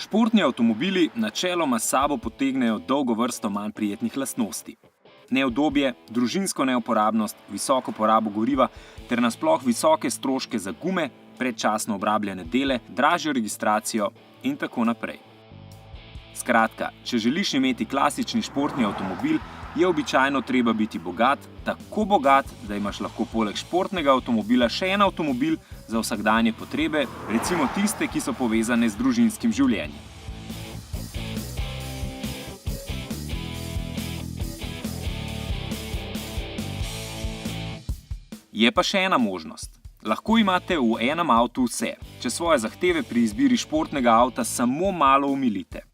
Športni avtomobili načeloma s sabo potegnejo dolgo vrsto manj prijetnih lastnosti. Neudobje, družinsko neuporabnost, visoko porabo goriva ter nasploh visoke stroške za gume, predčasno obrabljene dele, dražjo registracijo in tako naprej. Skratka, če želiš imeti klasični športni avtomobil, je običajno treba biti bogat, tako bogat, da imaš lahko poleg športnega avtomobila še en avtomobil za vsakdanje potrebe, recimo tiste, ki so povezane z družinskim življenjem. Je pa še ena možnost. Lahko imate v enem avtu vse, če svoje zahteve pri izbiri športnega avta samo malo omilite.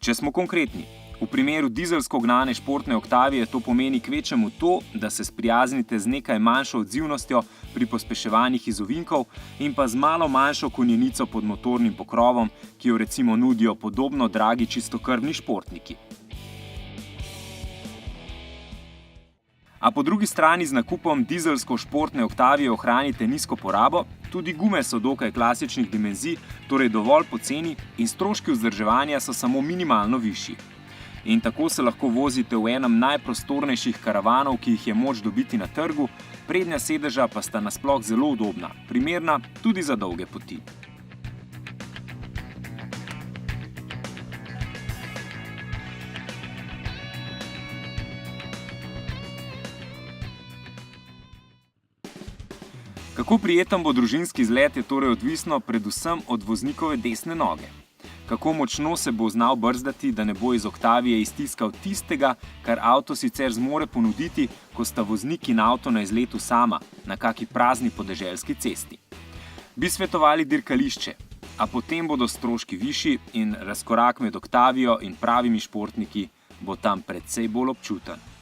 Če smo konkretni, v primeru dizelsko gnane športne Octavie to pomeni kvečjemu to, da se sprijaznite z nekaj manjšo odzivnostjo pri pospeševanjih iz ovinkov in pa z malo manjšo konjenico pod motornim pokrovom, ki jo recimo nudijo podobno dragi čistokrvni športniki. A po drugi strani z nakupom dizelsko športne Octavie ohranite nizko porabo, tudi gume so dokaj klasičnih dimenzij, torej dovolj poceni in stroški vzdrževanja so samo minimalno višji. In tako se lahko vozite v enem najprostornejših karavanov, ki jih je moč dobiti na trgu, prednja sedeža pa sta nasploh zelo udobna, primerna tudi za dolge poti. Kako prijeten bo družinski izlet, je torej odvisno predvsem od voznikove desne noge. Kako močno se bo znal brzdati, da ne bo iz Octavie iztiskal tistega, kar avto sicer zmore ponuditi, ko sta voznik in avto na izletu sama, na kaki prazni podeželski cesti. Bi svetovali dirkališče, a potem bodo stroški višji in razkorak med Octavio in pravimi športniki bo tam precej bolj občuten.